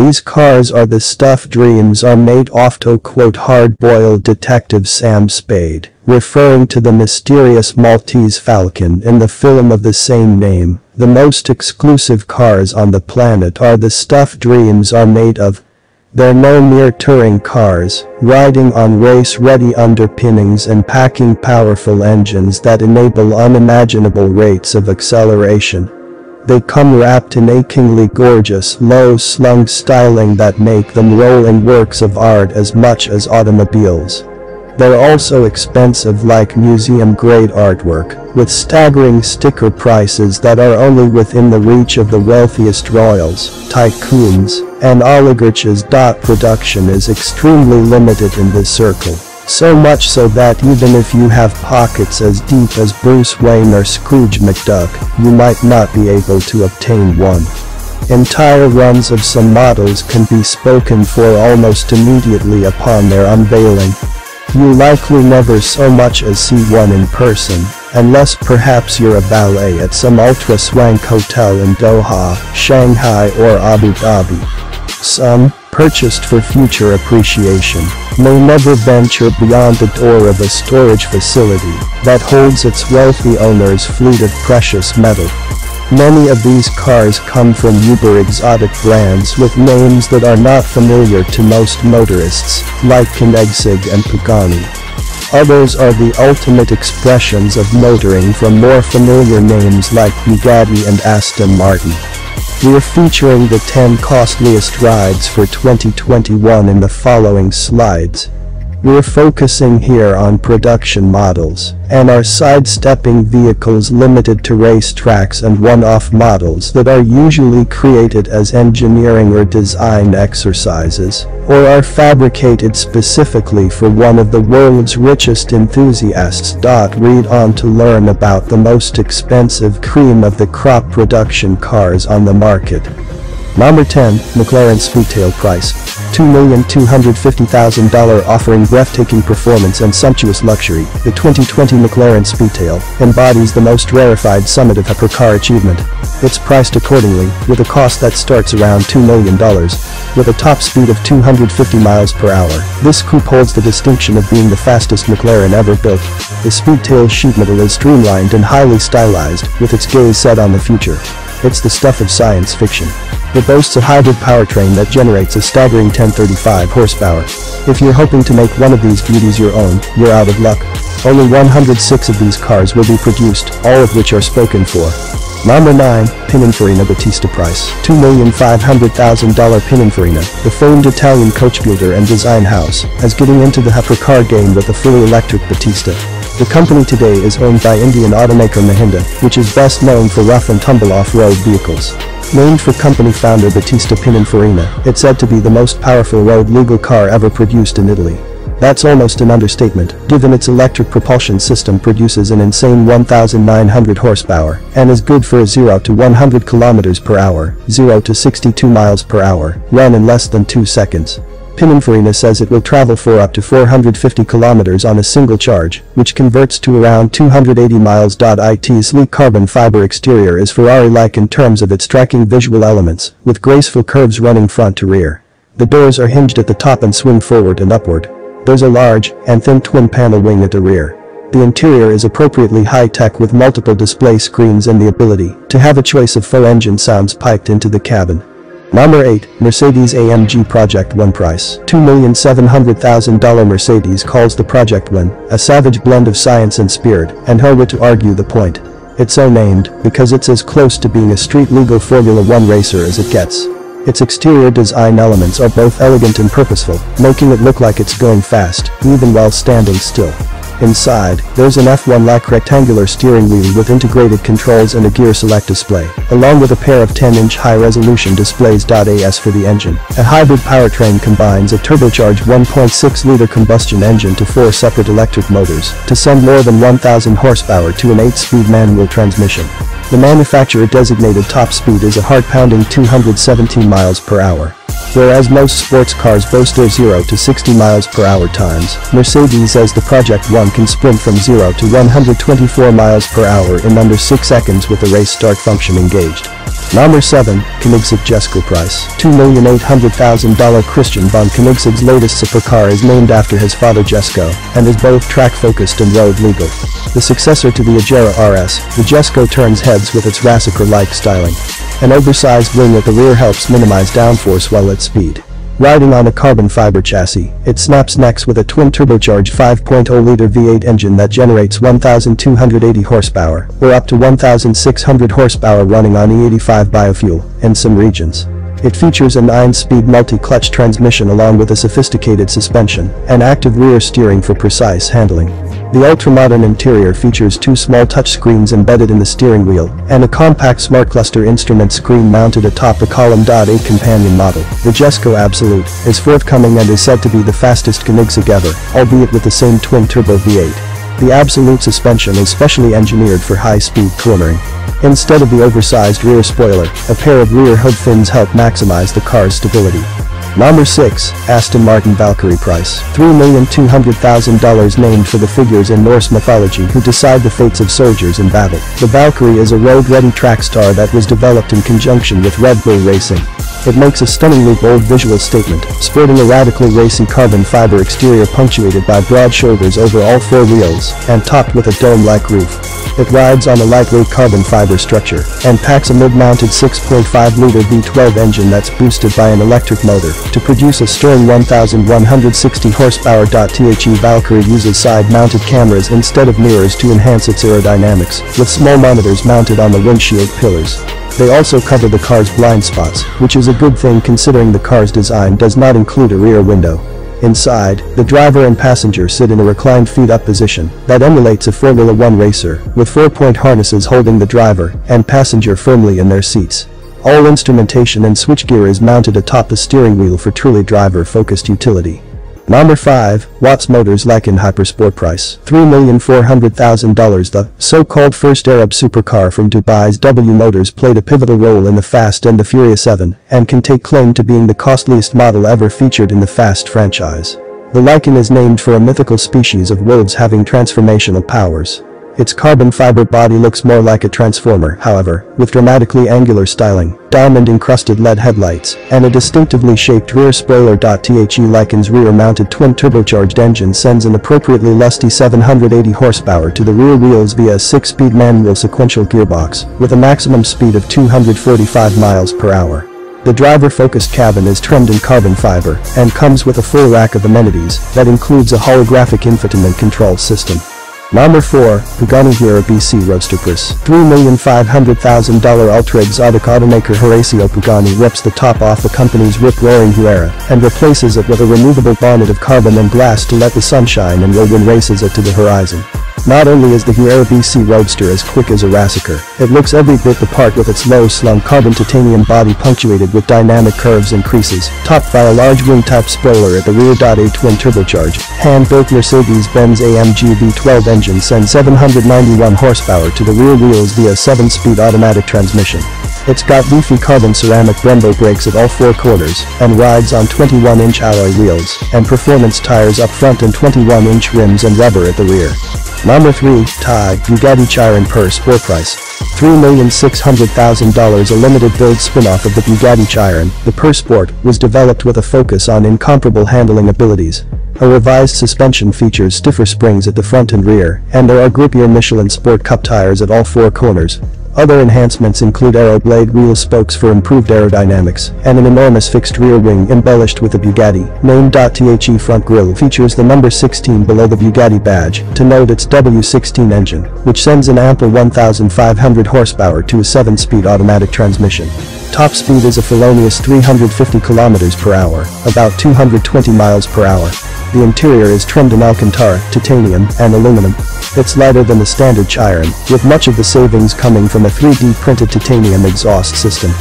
These cars are the stuff dreams are made of, to quote hard-boiled detective Sam Spade, referring to the mysterious Maltese Falcon in the film of the same name. The most exclusive cars on the planet are the stuff dreams are made of. They're no mere touring cars, riding on race-ready underpinnings and packing powerful engines that enable unimaginable rates of acceleration. They come wrapped in achingly gorgeous, low-slung styling that make them rolling works of art as much as automobiles. They're also expensive, like museum-grade artwork, with staggering sticker prices that are only within the reach of the wealthiest royals, tycoons, and oligarchs. Production is extremely limited in this circle. So much so that even if you have pockets as deep as Bruce Wayne or Scrooge McDuck, you might not be able to obtain one. Entire runs of some models can be spoken for almost immediately upon their unveiling. You likely never so much as see one in person, unless perhaps you're a valet at some ultra-swank hotel in Doha, Shanghai, or Abu Dhabi. Some, purchased for future appreciation, may never venture beyond the door of a storage facility that holds its wealthy owner's fleet of precious metal. Many of these cars come from uber-exotic brands with names that are not familiar to most motorists, like Koenigsegg and Pagani. Others are the ultimate expressions of motoring from more familiar names like Bugatti and Aston Martin. We're featuring the 10 costliest rides for 2021 in the following slides. We're focusing here on production models, and are sidestepping vehicles limited to racetracks and one-off models that are usually created as engineering or design exercises, or are fabricated specifically for one of the world's richest enthusiasts. Read on to learn about the most expensive cream of the crop production cars on the market. Number 10, McLaren Speedtail. Price: $2,250,000. Offering breathtaking performance and sumptuous luxury, the 2020 McLaren Speedtail embodies the most rarefied summit of hypercar achievement. It's priced accordingly, with a cost that starts around $2 million. With a top speed of 250 miles per hour, this coupe holds the distinction of being the fastest McLaren ever built. The Speedtail sheet metal is streamlined and highly stylized, with its gaze set on the future. It's the stuff of science fiction. It boasts a hybrid powertrain that generates a staggering 1035 horsepower. If you're hoping to make one of these beauties your own, you're out of luck. Only 106 of these cars will be produced, all of which are spoken for. Number 9, Pininfarina Battista. Price: $2,500,000. Pininfarina, the famed Italian coach builder and design house, is getting into the hypercar game with a fully electric Battista. The company today is owned by Indian automaker Mahindra, which is best known for rough and tumble off-road vehicles. Named for company founder Battista Pininfarina, it's said to be the most powerful road legal car ever produced in Italy. That's almost an understatement, given its electric propulsion system produces an insane 1,900 horsepower, and is good for a 0 to 100 kilometers per hour, 0 to 62 miles per hour, run in less than 2 seconds. Pininfarina says it will travel for up to 450 kilometers on a single charge, which converts to around 280 miles. Its sleek carbon fiber exterior is Ferrari-like in terms of its striking visual elements, with graceful curves running front to rear. The doors are hinged at the top and swing forward and upward. There's a large and thin twin-panel wing at the rear. The interior is appropriately high-tech with multiple display screens and the ability to have a choice of faux engine sounds piped into the cabin. Number 8, Mercedes-AMG Project One. Price: $2,700,000. Mercedes calls the Project One a savage blend of science and spirit, and who would argue the point? It's so named because it's as close to being a street-legal Formula One racer as it gets. Its exterior design elements are both elegant and purposeful, making it look like it's going fast, even while standing still. Inside, there's an F1-like rectangular steering wheel with integrated controls and a gear select display, along with a pair of 10-inch high-resolution displays. As for the engine, a hybrid powertrain combines a turbocharged 1.6-liter combustion engine to 4 separate electric motors to send more than 1,000 horsepower to an 8-speed manual transmission. The manufacturer-designated top speed is a heart-pounding 217 miles per hour. Whereas most sports cars boast their 0 to 60 miles per hour times, Mercedes says the Project One can sprint from 0 to 124 miles per hour in under 6 seconds with the race start function engaged. Number 7, Koenigsegg Jesko price. $2,800,000 Christian von Koenigsegg's latest supercar is named after his father Jesko, and is both track-focused and road-legal. The successor to the Agera RS, the Jesko turns heads with its Racecar-like styling. An oversized wing at the rear helps minimize downforce while at speed. Riding on a carbon fiber chassis, it snaps necks with a twin-turbocharged 5.0-liter V8 engine that generates 1,280 horsepower, or up to 1,600 horsepower running on E85 biofuel, in some regions. It features a 9-speed multi-clutch transmission along with a sophisticated suspension and active rear steering for precise handling. The ultra-modern interior features 2 small touchscreens embedded in the steering wheel and a compact smart cluster instrument screen mounted atop the Column 8 companion model. The Jesko Absolute is forthcoming and is said to be the fastest Koenigsegg ever, albeit with the same twin-turbo V8. The Absolute suspension is specially engineered for high-speed cornering. Instead of the oversized rear spoiler, a pair of rear hood fins help maximize the car's stability. Number 6, Aston Martin Valkyrie price. $3,200,000 named for the figures in Norse mythology who decide the fates of soldiers in battle. The Valkyrie is a road-ready track star that was developed in conjunction with Red Bull Racing. It makes a stunningly bold visual statement, sporting a radically racy carbon fiber exterior punctuated by broad shoulders over all 4 wheels, and topped with a dome-like roof. It rides on a lightweight carbon fiber structure, and packs a mid-mounted 6.5-liter V12 engine that's boosted by an electric motor, to produce a stirring 1,160 horsepower. The Valkyrie uses side-mounted cameras instead of mirrors to enhance its aerodynamics, with small monitors mounted on the windshield pillars. They also cover the car's blind spots, which is a good thing considering the car's design does not include a rear window. Inside, the driver and passenger sit in a reclined feet-up position that emulates a Formula One racer, with 4-point harnesses holding the driver and passenger firmly in their seats. All instrumentation and switchgear is mounted atop the steering wheel for truly driver-focused utility. Number 5, Watts Motors Lykan Hypersport price. $3,400,000. The so-called first Arab supercar from Dubai's W Motors played a pivotal role in the Fast and the Furious 7, and can take claim to being the costliest model ever featured in the Fast franchise. The Lykan is named for a mythical species of wolves having transformational powers. Its carbon fiber body looks more like a transformer, however, with dramatically angular styling, diamond-encrusted LED headlights, and a distinctively shaped rear spoiler. The Lykan's rear-mounted twin-turbocharged engine sends an appropriately lusty 780 horsepower to the rear wheels via a 6-speed manual sequential gearbox, with a maximum speed of 245 miles per hour. The driver-focused cabin is trimmed in carbon fiber, and comes with a full rack of amenities that includes a holographic infotainment control system. Number 4, Pagani Huayra BC Roadster price. $3,500,000 ultra-exotic automaker Horacio Pagani rips the top off the company's rip-roaring Huayra and replaces it with a removable bonnet of carbon and glass to let the sun shine and whirlwind races it to the horizon. Not only is the Huayra BC Roadster as quick as a Racecar, it looks every bit the part with its low-slung carbon titanium body punctuated with dynamic curves and creases, topped by a large wing-type spoiler at the rear. A twin-turbocharged, hand-built Mercedes-Benz AMG V12 engine sends 791 horsepower to the rear wheels via a 7-speed automatic transmission. It's got leafy carbon ceramic Brembo brakes at all 4 corners, and rides on 21-inch alloy wheels, and performance tires up front and 21-inch rims and rubber at the rear. Number 3, TIE Bugatti Chiron Per Sport price. $3,600,000. A limited build spin-off of the Bugatti Chiron, the Per Sport, was developed with a focus on incomparable handling abilities. A revised suspension features stiffer springs at the front and rear, and there are grippier Michelin Sport Cup tires at all 4 corners. Other enhancements include Aeroblade wheel spokes for improved aerodynamics, and an enormous fixed rear wing embellished with a Bugatti named. The front grille features the number 16 below the Bugatti badge to note its W16 engine, which sends an ample 1,500 horsepower to a 7-speed automatic transmission. Top speed is a felonious 350 km per hour, about 220 miles per hour. The interior is trimmed in Alcantara, titanium, and aluminum. It's lighter than the standard Chiron, with much of the savings coming from a 3D printed titanium exhaust system.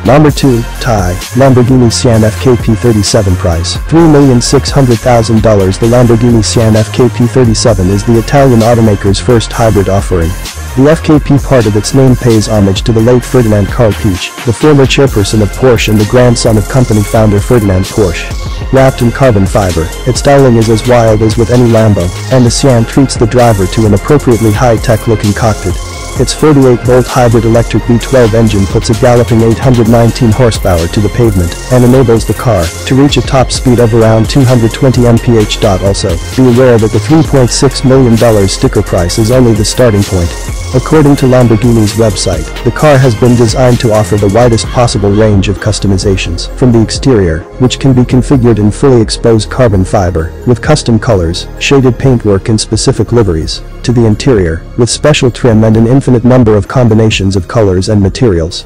Number 2, TIE Lamborghini Sian FKP37 price. $3,600,000. The Lamborghini Sian FKP37 is the Italian automaker's first hybrid offering. The FKP part of its name pays homage to the late Ferdinand Karl Piëch, the former chairperson of Porsche and the grandson of company founder Ferdinand Porsche. Wrapped in carbon fiber, its styling is as wild as with any Lambo, and the Sian treats the driver to an appropriately high-tech looking cockpit. Its 48-volt hybrid electric V12 engine puts a galloping 819 horsepower to the pavement and enables the car to reach a top speed of around 220 mph. Also, be aware that the $3.6 million sticker price is only the starting point. According to Lamborghini's website, the car has been designed to offer the widest possible range of customizations, from the exterior, which can be configured in fully exposed carbon fiber, with custom colors, shaded paintwork and specific liveries, to the interior, with special trim and an infinite number of combinations of colors and materials.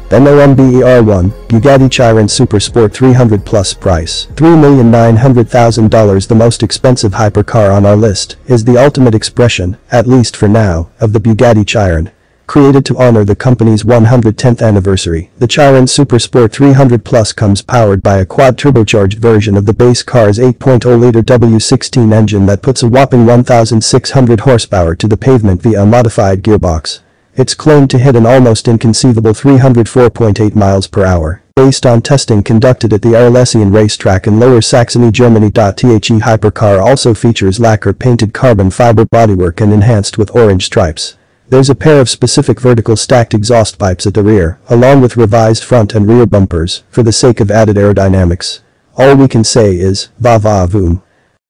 BMWR1, Bugatti Chiron Supersport 300 Plus price, $3,900,000. The most expensive hypercar on our list is the ultimate expression, at least for now, of the Bugatti Chiron. Created to honor the company's 110th anniversary, the Chiron Supersport 300 Plus comes powered by a quad-turbocharged version of the base car's 8.0-liter W16 engine that puts a whopping 1,600 horsepower to the pavement via a modified gearbox. It's claimed to hit an almost inconceivable 304.8 miles per hour, based on testing conducted at the Arlesian racetrack in Lower Saxony, Germany. The hypercar also features lacquer-painted carbon fiber bodywork and enhanced with orange stripes. There's a pair of specific vertical stacked exhaust pipes at the rear, along with revised front and rear bumpers, for the sake of added aerodynamics. All we can say is, va va voom.